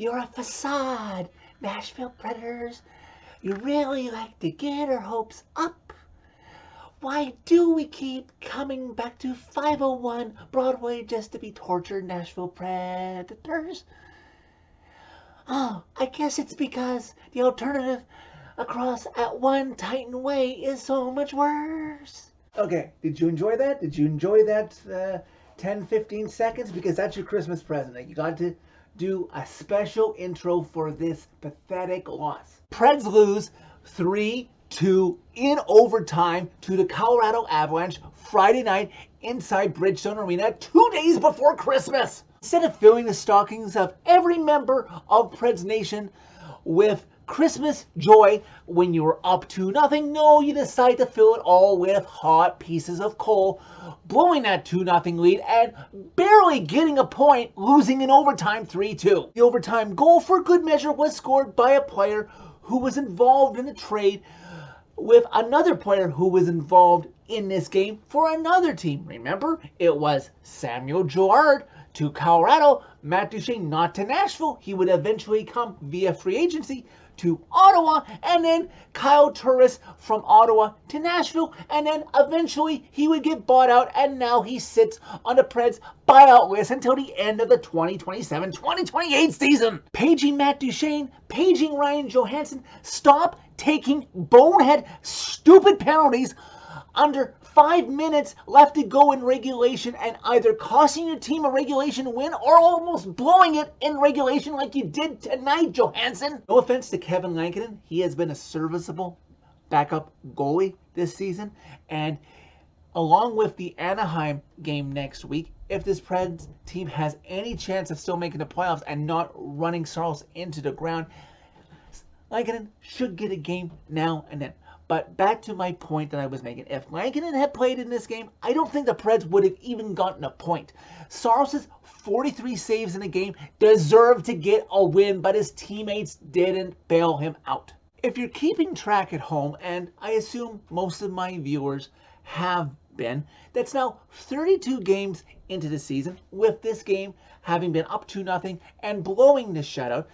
You're a facade, Nashville Predators. You really like to get our hopes up. Why do we keep coming back to 501 Broadway just to be tortured Nashville Predators? Oh, I guess it's because the alternative across at One Titan Way is so much worse. Okay, did you enjoy that? Did you enjoy that 10, 15 seconds? Because that's your Christmas present. You got to do a special intro for this pathetic loss. Preds lose 3-2 in overtime to the Colorado Avalanche Friday night inside Bridgestone Arena 2 days before Christmas. Instead of filling the stockings of every member of Preds Nation with Christmas joy when you were up 2-0, no, you decide to fill it all with hot pieces of coal, blowing that 2-0 lead and barely getting a point, losing in overtime 3-2. The overtime goal, for good measure, was scored by a player who was involved in a trade with another player who was involved in this game for another team. Remember, it was Samuel Girard to Colorado, Matt Duchene not to Nashville. He would eventually come via free agency to Ottawa, and then Kyle Turris from Ottawa to Nashville, and then eventually he would get bought out, and now he sits on the Preds buyout list until the end of the 2027-2028 season. Paging Matt Duchene, paging Ryan Johansson, stop taking bonehead stupid penalties under 5 minutes left to go in regulation and either costing your team a regulation win or almost blowing it in regulation like you did tonight, Johansson. No offense to Kevin Lankinen. He has been a serviceable backup goalie this season. And along with the Anaheim game next week, if this Preds team has any chance of still making the playoffs and not running Saros into the ground, Lankinen should get a game now and then. But back to my point that I was making. If Lankinen had played in this game, I don't think the Preds would have even gotten a point. Saros' 43 saves in a game deserved to get a win, but his teammates didn't bail him out. If you're keeping track at home, and I assume most of my viewers have been, that's now 32 games into the season, with this game having been up 2-0 and blowing the shutout,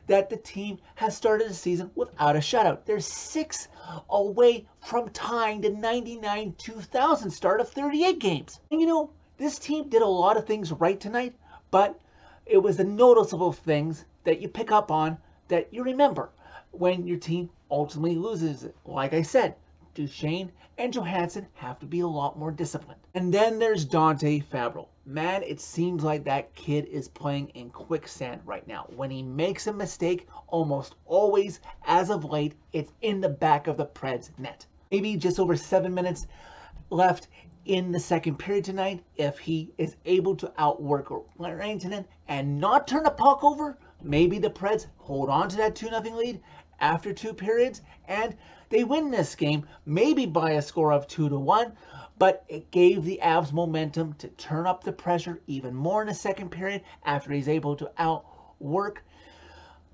that the team has started the season without a shutout. They're 6 away from tying the 99-2000 start of 38 games. And you know, this team did a lot of things right tonight, but it was the noticeable things that you pick up on that you remember when your team ultimately loses it. Like I said, Duchene and Johansson have to be a lot more disciplined. And then there's Dante Fabbro. Man, it seems like that kid is playing in quicksand right now. When he makes a mistake, almost always, as of late, it's in the back of the Preds net. Maybe just over 7 minutes left in the second period tonight. If he is able to outwork Rantanen and not turn the puck over, maybe the Preds hold on to that 2-0 lead after 2 periods, and they win this game, maybe by a score of 2-1, but it gave the Avs momentum to turn up the pressure even more in the second period after he's able to outwork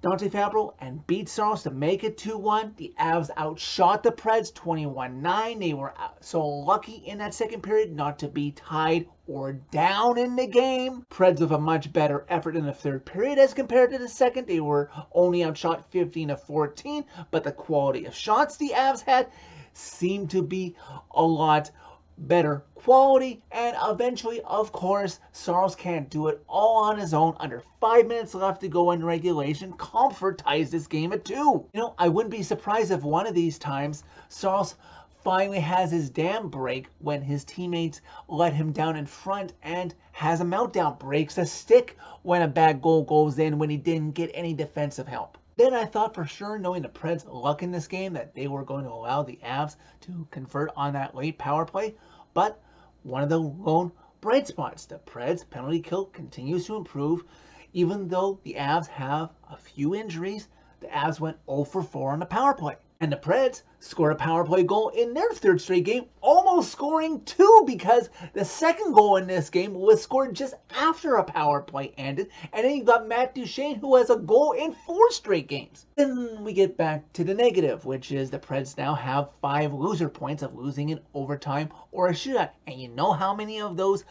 Dante Fabbro and beat Saros to make it 2-1. The Avs outshot the Preds 21-9. They were so lucky in that second period not to be tied or down in the game. Preds with a much better effort in the third period as compared to the second. They were only outshot 15-14, but the quality of shots the Avs had seemed to be a lot better quality, and eventually, of course, Saros can't do it all on his own. Under 5 minutes left to go in regulation, Comfort ties this game at 2. You know, I wouldn't be surprised if one of these times Saros finally has his dam break when his teammates let him down in front and has a meltdown, breaks a stick when a bad goal goes in when he didn't get any defensive help. Then I thought for sure, knowing the Preds' luck in this game, that they were going to allow the Avs to convert on that late power play. But one of the lone bright spots, the Preds' penalty kill continues to improve. Even though the Avs have a few injuries, the Avs went 0 for 4 on the power play. And the Preds scored a power play goal in their third straight game, almost scoring 2 because the second goal in this game was scored just after a power play ended. And then you got Matt Duchene, who has a goal in 4 straight games. Then we get back to the negative, which is the Preds now have 5 loser points of losing in overtime or a shootout. And you know how many of those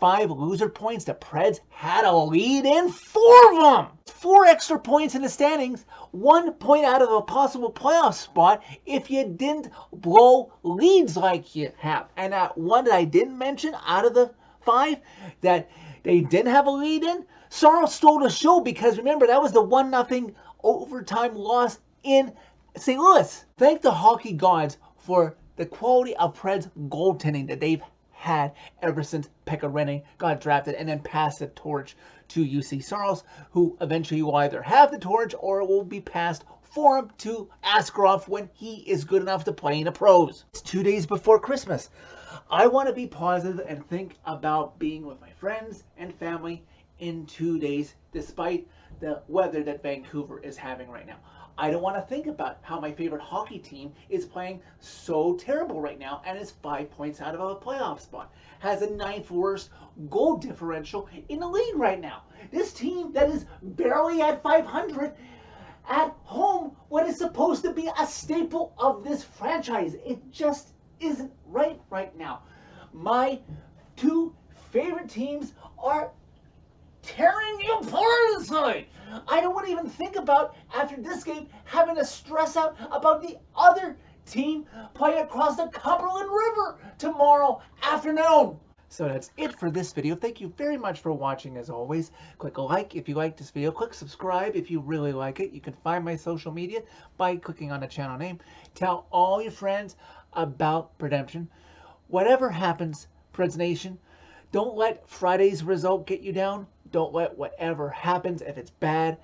5 loser points, the Preds had a lead in 4 of them. 4 extra points in the standings, 1 point out of a possible playoff spot if you didn't blow leads like you have. And that one that I didn't mention out of the 5 that they didn't have a lead in, Sorrel stole the show, because remember, that was the 1-0 overtime loss in St. Louis. Thank the hockey gods for the quality of Preds goaltending that they've had ever since Pekka Rinne got drafted and then passed the torch to UC Saros, who eventually will either have the torch or it will be passed for him to Askarov when he is good enough to play in the pros. It's 2 days before Christmas. I want to be positive and think about being with my friends and family in 2 days, despite the weather that Vancouver is having right now. I don't want to think about how my favorite hockey team is playing so terrible right now and is 5 points out of a playoff spot. Has the 9th worst goal differential in the league right now. This team that is barely at 500 at home, what is supposed to be a staple of this franchise. It just isn't right now. My 2 favorite teams are tearing you apart inside. I don't want to even think about, after this game, having to stress out about the other team playing across the Cumberland River tomorrow afternoon. So that's it for this video. Thank you very much for watching as always. Click a like if you like this video. Click subscribe if you really like it. You can find my social media by clicking on the channel name. Tell all your friends about Redemption. Whatever happens, Preds Nation, don't let Friday's result get you down. Don't let whatever happens, if it's bad,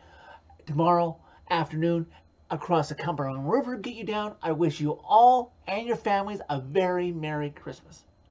tomorrow afternoon across the Cumberland River get you down. I wish you all and your families a very Merry Christmas.